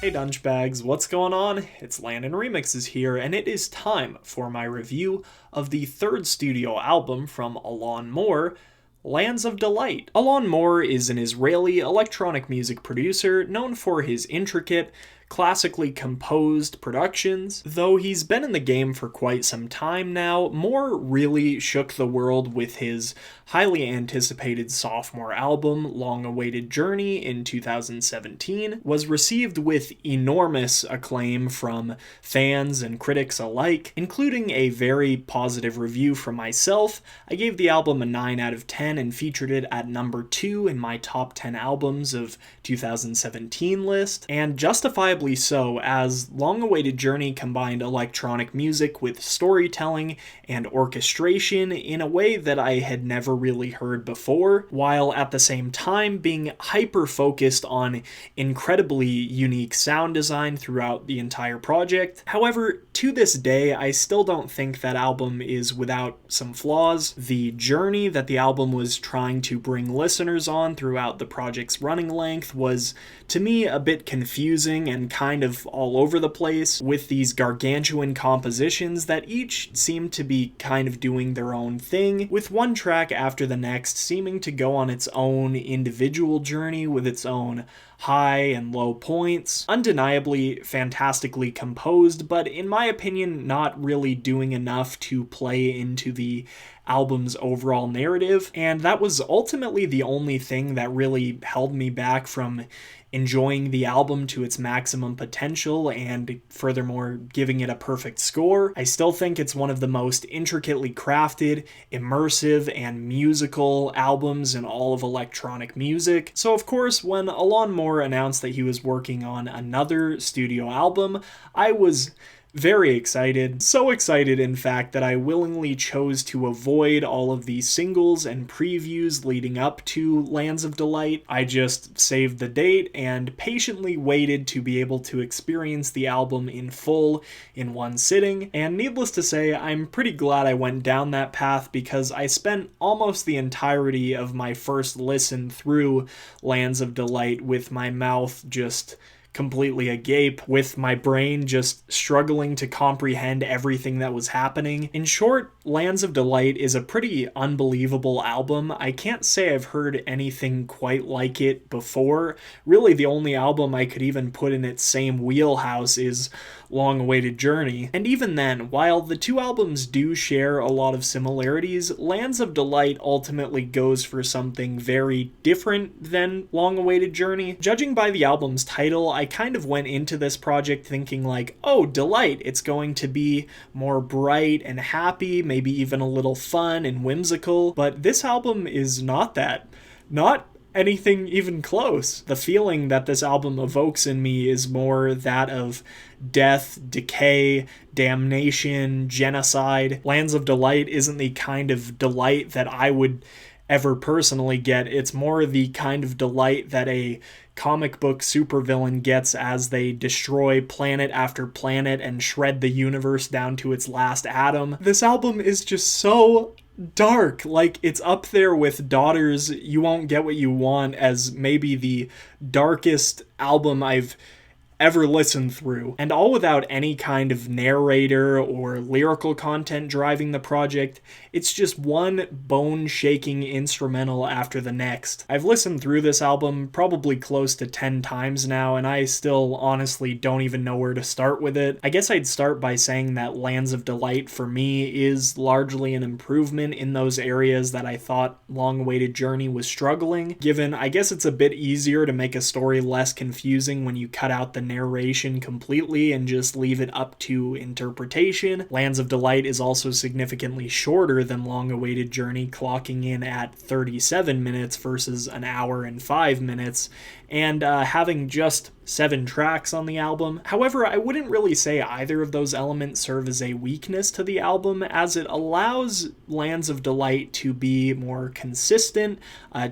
Hey Dunchbags, what's going on? It's Landon Remixes here, and it is time for my review of the third studio album from Alon Mor, Lands of Delight. Alon Mor is an Israeli electronic music producer known for his intricate, classically composed productions. Though he's been in the game for quite some time now, Mor really shook the world with his highly anticipated sophomore album, Long Awaited Journey, in 2017, was received with enormous acclaim from fans and critics alike, including a very positive review from myself. I gave the album a 9 out of 10 and featured it at number 2 in my top 10 albums of 2017 list, and justifiably so, as Long Awaited Journey combined electronic music with storytelling and orchestration in a way that I had never really heard before, while at the same time being hyper-focused on incredibly unique sound design throughout the entire project. However, to this day, I still don't think that album is without some flaws. The journey that the album was trying to bring listeners on throughout the project's running length was, to me, a bit confusing and kind of all over the place, with these gargantuan compositions that each seemed to be kind of doing their own thing, with one track after the next seeming to go on its own individual journey with its own high and low points. Undeniably fantastically composed, but in my opinion not really doing enough to play into the album's overall narrative, and that was ultimately the only thing that really held me back from enjoying the album to its maximum potential and furthermore giving it a perfect score. I still think it's one of the most intricately crafted, immersive, and musical albums in all of electronic music. So of course, when Alon Mor announced that he was working on another studio album, I was very excited. So excited, in fact, that I willingly chose to avoid all of the singles and previews leading up to Lands of Delight. I just saved the date and patiently waited to be able to experience the album in full in one sitting. And needless to say, I'm pretty glad I went down that path, because I spent almost the entirety of my first listen through Lands of Delight with my mouth just completely agape, with my brain just struggling to comprehend everything that was happening. In short, Lands of Delight is a pretty unbelievable album. I can't say I've heard anything quite like it before. Really, the only album I could even put in its same wheelhouse is Long Awaited Journey. And even then, while the two albums do share a lot of similarities, Lands of Delight ultimately goes for something very different than Long Awaited Journey. Judging by the album's title, I kind of went into this project thinking like, oh, Delight, it's going to be more bright and happy, maybe even a little fun and whimsical, but this album is not that. Not anything even close. The feeling that this album evokes in me is more that of death, decay, damnation, genocide. Lands of Delight isn't the kind of delight that I would ever personally get. It's more the kind of delight that a comic book supervillain gets as they destroy planet after planet and shred the universe down to its last atom. This album is just so dark. Like, it's up there with Daughters, You Won't Get What You Want as maybe the darkest album I've ever listened through, and all without any kind of narrator or lyrical content driving the project. It's just one bone-shaking instrumental after the next. I've listened through this album probably close to 10 times now, and I still honestly don't even know where to start with it. I guess I'd start by saying that Lands of Delight for me is largely an improvement in those areas that I thought Long Awaited Journey was struggling, given I guess it's a bit easier to make a story less confusing when you cut out the narration completely and just leave it up to interpretation. Lands of Delight is also significantly shorter than Long Awaited Journey, clocking in at 37 minutes versus an hour and 5 minutes, and having just 7 tracks on the album. However, I wouldn't really say either of those elements serve as a weakness to the album, as it allows Lands of Delight to be more consistent,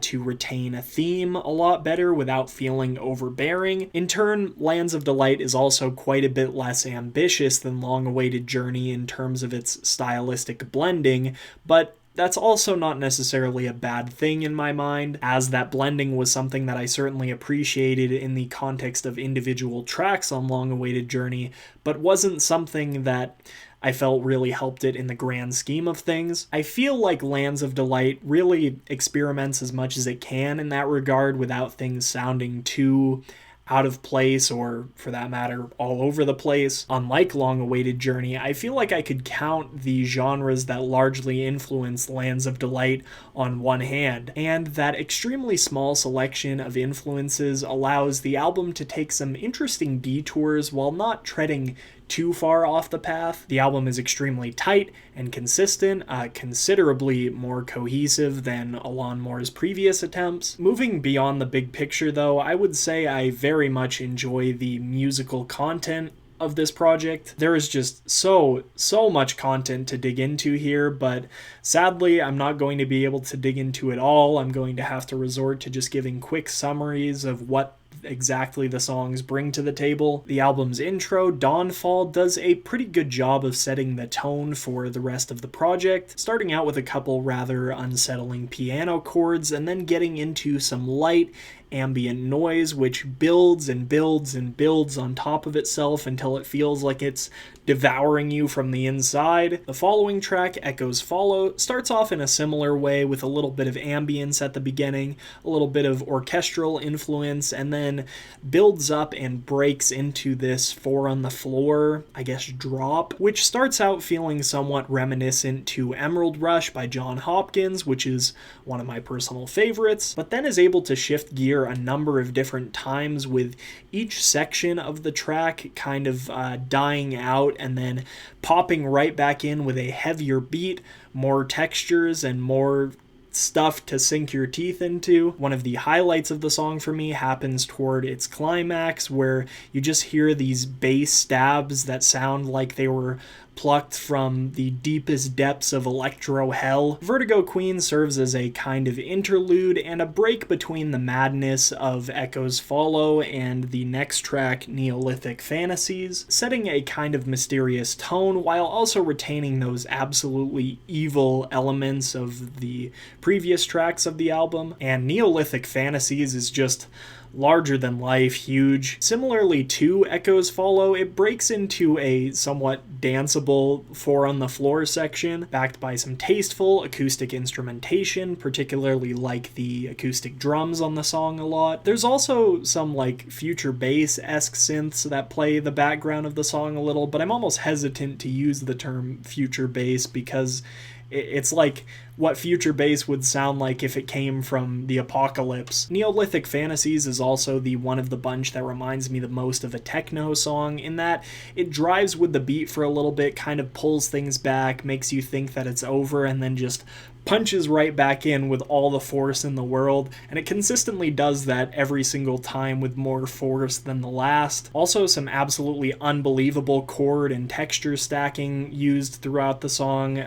to retain a theme a lot better without feeling overbearing. In turn, Lands of Delight is also quite a bit less ambitious than Long Awaited Journey in terms of its stylistic blending, but that's also not necessarily a bad thing in my mind, as that blending was something that I certainly appreciated in the context of individual tracks on Long Awaited Journey, but wasn't something that I felt really helped it in the grand scheme of things. I feel like Lands of Delight really experiments as much as it can in that regard without things sounding too out of place, or for that matter, all over the place. Unlike Long Awaited Journey, I feel like I could count the genres that largely influence Lands of Delight on one hand, and that extremely small selection of influences allows the album to take some interesting detours while not treading too far off the path. The album is extremely tight and consistent, considerably more cohesive than Alon Mor's previous attempts. Moving beyond the big picture though, I would say I very much enjoy the musical content of this project. There is just so much content to dig into here, but sadly I'm not going to be able to dig into it all. I'm going to have to resort to just giving quick summaries of what exactly the songs bring to the table. The album's intro, Dawnfall, does a pretty good job of setting the tone for the rest of the project, starting out with a couple rather unsettling piano chords and then getting into some light ambient noise which builds and builds and builds on top of itself until it feels like it's devouring you from the inside. The following track, Echoes Follow, starts off in a similar way with a little bit of ambience at the beginning, a little bit of orchestral influence, and then builds up and breaks into this 4 on the floor, I guess, drop, which starts out feeling somewhat reminiscent to Emerald Rush by John Hopkins, which is one of my personal favorites, but then is able to shift gear a number of different times, with each section of the track kind of dying out and then popping right back in with a heavier beat, more textures, and more stuff to sink your teeth into. One of the highlights of the song for me happens toward its climax, where you just hear these bass stabs that sound like they were plucked from the deepest depths of electro hell. Vertigo Queen serves as a kind of interlude and a break between the madness of Echoes Follow and the next track, Neolithic Fantasies, setting a kind of mysterious tone while also retaining those absolutely evil elements of the previous tracks of the album. And Neolithic Fantasies is just larger than life, huge. Similarly to Echoes Follow, it breaks into a somewhat danceable 4 on the floor section, backed by some tasteful acoustic instrumentation, particularly like the acoustic drums on the song a lot. There's also some like future bass-esque synths that play the background of the song a little, but I'm almost hesitant to use the term future bass because it's like what future bass would sound like if it came from the apocalypse. Neolithic Fantasies is also the one of the bunch that reminds me the most of a techno song, in that it drives with the beat for a little bit, kind of pulls things back, makes you think that it's over, and then just punches right back in with all the force in the world, and it consistently does that every single time with more force than the last. Also, some absolutely unbelievable chord and texture stacking used throughout the song.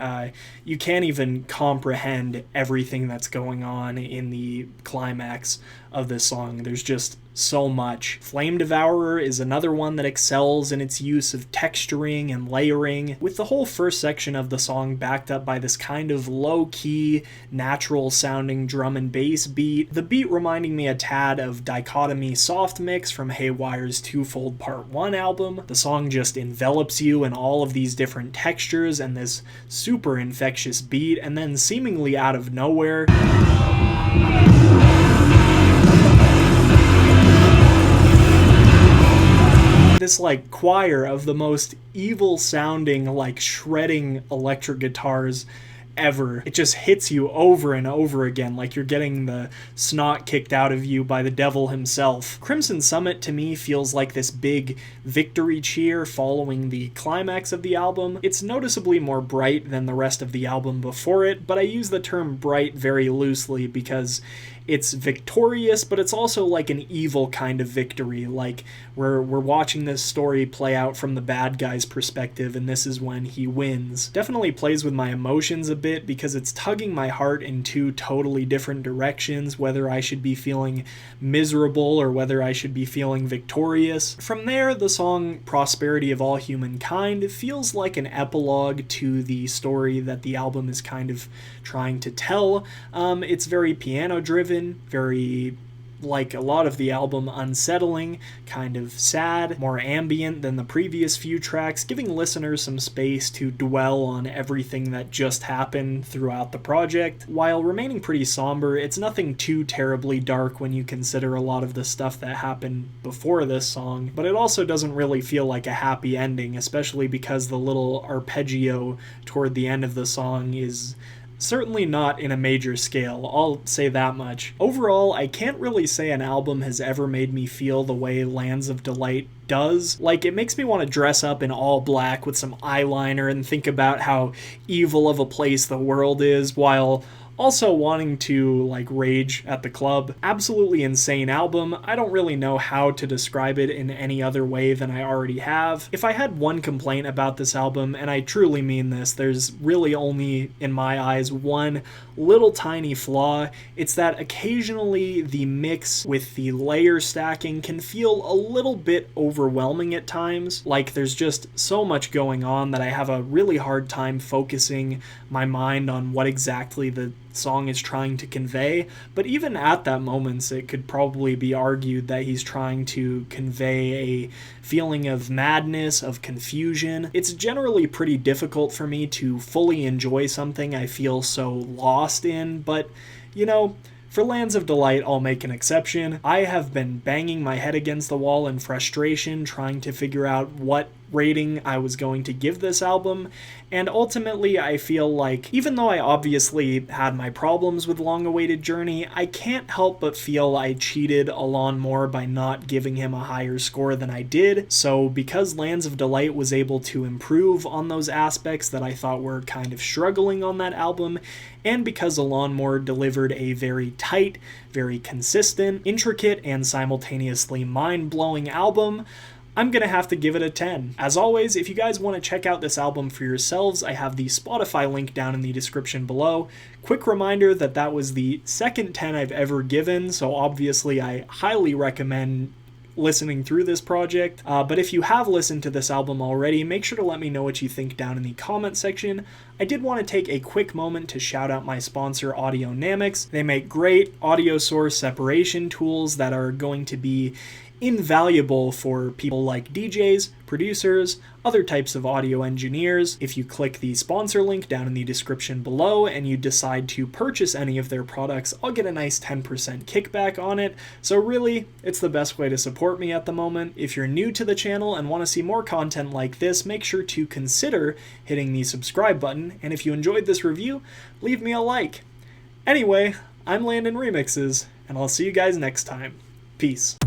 You can't even comprehend everything that's going on in the climax of this song. There's just so much. Flame Devourer is another one that excels in its use of texturing and layering, with the whole first section of the song backed up by this kind of low-key, natural-sounding drum and bass beat, the beat reminding me a tad of Dichotomy Soft Mix from Haywire's Twofold Part 1 album. The song just envelops you in all of these different textures and this super infectious beat, and then seemingly out of nowhere, this like choir of the most evil sounding, like shredding electric guitars ever. It just hits you over and over again like you're getting the snot kicked out of you by the devil himself. Crimson Summit to me feels like this big victory cheer following the climax of the album. It's noticeably more bright than the rest of the album before it, but I use the term bright very loosely because it's victorious, but it's also like an evil kind of victory. Like we're watching this story play out from the bad guy's perspective, and this is when he wins. Definitely plays with my emotions a bit bit because it's tugging my heart in two totally different directions, whether I should be feeling miserable or whether I should be feeling victorious. From there, the song Prosperity of All Humankind feels like an epilogue to the story that the album is kind of trying to tell. It's very piano-driven, very, like a lot of the album, unsettling, kind of sad, more ambient than the previous few tracks, giving listeners some space to dwell on everything that just happened throughout the project. While remaining pretty somber, it's nothing too terribly dark when you consider a lot of the stuff that happened before this song, but it also doesn't really feel like a happy ending, especially because the little arpeggio toward the end of the song is certainly not in a major scale, I'll say that much. Overall, I can't really say an album has ever made me feel the way Lands of Delight does. Like, it makes me want to dress up in all black with some eyeliner and think about how evil of a place the world is, while also wanting to, like, rage at the club. Absolutely insane album. I don't really know how to describe it in any other way than I already have. If I had one complaint about this album, and I truly mean this, there's really only, in my eyes, one little tiny flaw. It's that occasionally the mix with the layer stacking can feel a little bit overwhelming at times. Like, there's just so much going on that I have a really hard time focusing my mind on what exactly the song is trying to convey. But even at that moments, it could probably be argued that he's trying to convey a feeling of madness, of confusion. It's generally pretty difficult for me to fully enjoy something I feel so lost in, but, you know, for Lands of Delight, I'll make an exception. I have been banging my head against the wall in frustration, trying to figure out what rating I was going to give this album, and ultimately I feel like, even though I obviously had my problems with Long Awaited Journey, I can't help but feel I cheated Alon Mor by not giving him a higher score than I did. So because Lands of Delight was able to improve on those aspects that I thought were kind of struggling on that album, and because Alon Mor delivered a very tight, very consistent, intricate, and simultaneously mind-blowing album, I'm gonna have to give it a 10. As always, if you guys want to check out this album for yourselves, I have the Spotify link down in the description below. Quick reminder that that was the second 10 I've ever given, so obviously I highly recommend listening through this project. But if you have listened to this album already, make sure to let me know what you think down in the comment section. I did want to take a quick moment to shout out my sponsor, Audionamics. They make great audio source separation tools that are going to be invaluable for people like DJs, producers, other types of audio engineers. If you click the sponsor link down in the description below and you decide to purchase any of their products, I'll get a nice 10% kickback on it. So really, it's the best way to support me at the moment. If you're new to the channel and want to see more content like this, make sure to consider hitting the subscribe button, and if you enjoyed this review, leave me a like. Anyway, I'm Landon Remixes, and I'll see you guys next time. Peace.